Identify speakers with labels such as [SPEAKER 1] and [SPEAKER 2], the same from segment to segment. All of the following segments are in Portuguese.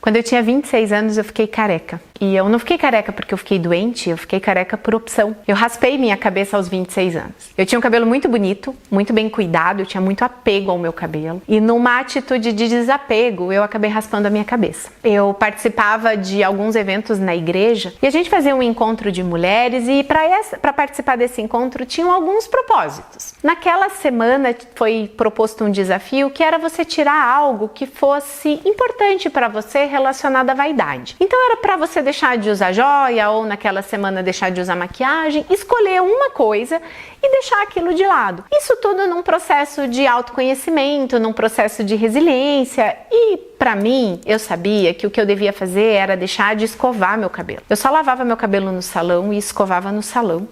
[SPEAKER 1] Quando eu tinha 26 anos, eu fiquei careca. E eu não fiquei careca porque eu fiquei doente, eu fiquei careca por opção. Eu raspei minha cabeça aos 26 anos. Eu tinha um cabelo muito bonito, muito bem cuidado, eu tinha muito apego ao meu cabelo. E numa atitude de desapego, eu acabei raspando a minha cabeça. Eu participava de alguns eventos na igreja e a gente fazia um encontro de mulheres e para participar desse encontro tinham alguns propósitos. Naquela semana foi proposto um desafio que era você tirar algo que fosse importante para você relacionado à vaidade. Então era para você deixar de usar joia ou naquela semana deixar de usar maquiagem, escolher uma coisa e deixar aquilo de lado. Isso tudo num processo de autoconhecimento, num processo de resiliência e para mim, eu sabia que o que eu devia fazer era deixar de escovar meu cabelo. Eu só lavava meu cabelo no salão e escovava no salão.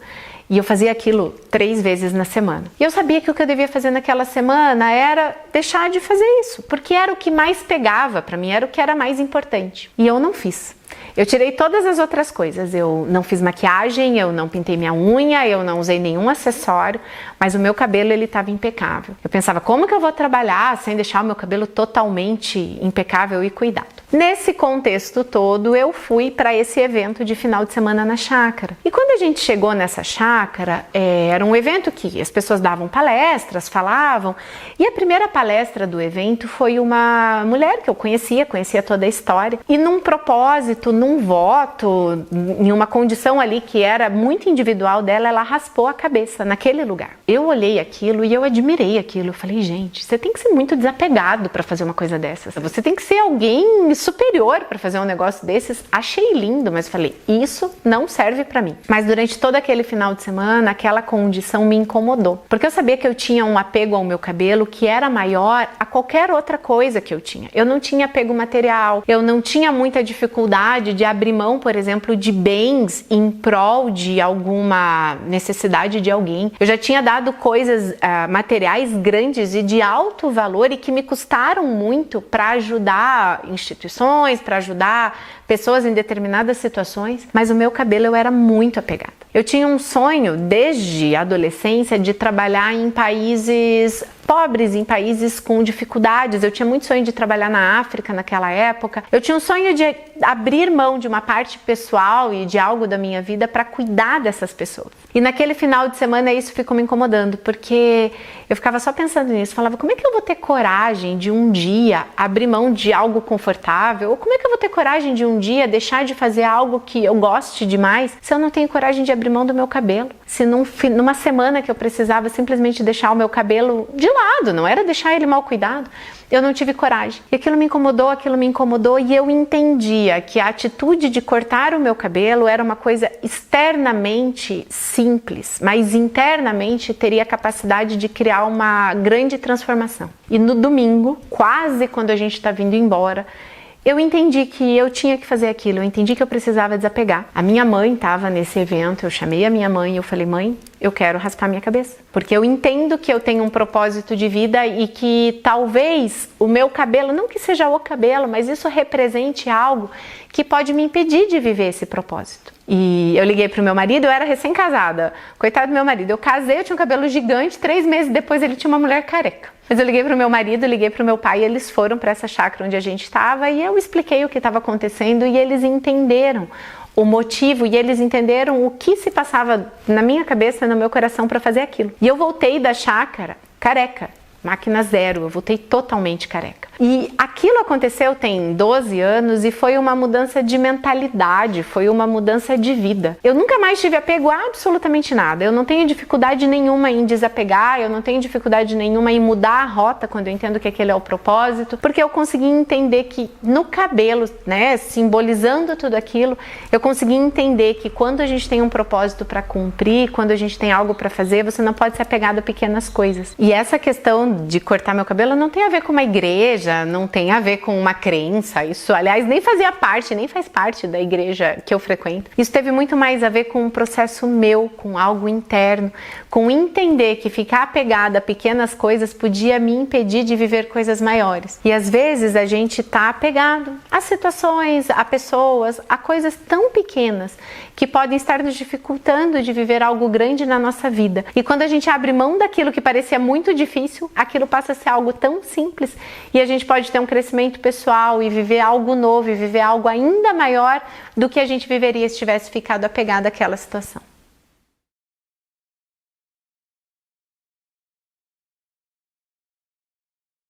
[SPEAKER 1] E eu fazia aquilo 3 vezes na semana. E eu sabia que o que eu devia fazer naquela semana era deixar de fazer isso, porque era o que mais pegava para mim, era o que era mais importante. E eu não fiz. Eu tirei todas as outras coisas, eu não fiz maquiagem, eu não pintei minha unha, eu não usei nenhum acessório, mas o meu cabelo ele estava impecável. Eu pensava, como que eu vou trabalhar sem deixar o meu cabelo totalmente impecável e cuidado? Nesse contexto todo, eu fui para esse evento de final de semana na chácara. E quando a gente chegou nessa chácara, era um evento que as pessoas davam palestras, falavam, e a primeira palestra do evento foi uma mulher que eu conhecia toda a história, e num propósito, num voto, em uma condição ali que era muito individual dela, ela raspou a cabeça naquele lugar. Eu olhei aquilo e eu admirei aquilo. Eu falei, gente, você tem que ser muito desapegado para fazer uma coisa dessas. Você tem que ser alguém superior para fazer um negócio desses. Achei lindo, mas falei, isso não serve para mim. Mas durante todo aquele final de semana, aquela condição me incomodou. Porque eu sabia que eu tinha um apego ao meu cabelo que era maior a qualquer outra coisa que eu tinha. Eu não tinha apego material, eu não tinha muita dificuldade de abrir mão, por exemplo, de bens em prol de alguma necessidade de alguém. Eu já tinha dado coisas materiais grandes e de alto valor e que me custaram muito para ajudar instituições, para ajudar pessoas em determinadas situações, mas o meu cabelo eu era muito apegada. Eu tinha um sonho desde a adolescência de trabalhar em países pobres, em países com dificuldades. Eu tinha muito sonho de trabalhar na África naquela época. Eu tinha um sonho de abrir mão de uma parte pessoal e de algo da minha vida para cuidar dessas pessoas. E naquele final de semana isso ficou me incomodando, porque eu ficava só pensando nisso. Falava, como é que eu vou ter coragem de um dia abrir mão de algo confortável? Ou como é que eu vou ter coragem de um dia deixar de fazer algo que eu goste demais se eu não tenho coragem de abrir mão do meu cabelo? Se numa semana que eu precisava simplesmente deixar o meu cabelo de lado, não era deixar ele mal cuidado, eu não tive coragem. E aquilo me incomodou e eu entendia que a atitude de cortar o meu cabelo era uma coisa externamente simples, mas internamente teria a capacidade de criar uma grande transformação. E no domingo, quase quando a gente está vindo embora, eu entendi que eu tinha que fazer aquilo, eu entendi que eu precisava desapegar. A minha mãe estava nesse evento, eu chamei a minha mãe e eu falei, mãe, eu quero raspar minha cabeça. Porque eu entendo que eu tenho um propósito de vida e que talvez o meu cabelo, não que seja o cabelo, mas isso represente algo que pode me impedir de viver esse propósito. E eu liguei pro meu marido, eu era recém-casada. Coitado do meu marido, eu casei, eu tinha um cabelo gigante, 3 meses depois ele tinha uma mulher careca. Mas eu liguei pro meu marido, liguei pro meu pai, e eles foram para essa chácara onde a gente estava e eu expliquei o que estava acontecendo e eles entenderam o motivo e eles entenderam o que se passava na minha cabeça, no meu coração para fazer aquilo. E eu voltei da chácara careca. Máquina zero, eu voltei totalmente careca. E aquilo aconteceu tem 12 anos e foi uma mudança de mentalidade, foi uma mudança de vida. Eu nunca mais tive apego a absolutamente nada. Eu não tenho dificuldade nenhuma em desapegar, eu não tenho dificuldade nenhuma em mudar a rota quando eu entendo que aquele é o propósito, porque eu consegui entender que no cabelo, né, simbolizando tudo aquilo, eu consegui entender que quando a gente tem um propósito para cumprir, quando a gente tem algo para fazer, você não pode ser apegado a pequenas coisas. E essa questão de cortar meu cabelo não tem a ver com uma igreja, não tem a ver com uma crença. Isso, aliás, nem faz parte da igreja que eu frequento. Isso teve muito mais a ver com um processo meu, com algo interno, com entender que ficar apegada a pequenas coisas podia me impedir de viver coisas maiores. E às vezes a gente tá apegado a situações, a pessoas, a coisas tão pequenas que podem estar nos dificultando de viver algo grande na nossa vida. E quando a gente abre mão daquilo que parecia muito difícil, aquilo passa a ser algo tão simples e a gente pode ter um crescimento pessoal e viver algo novo e viver algo ainda maior do que a gente viveria se tivesse ficado apegado àquela situação.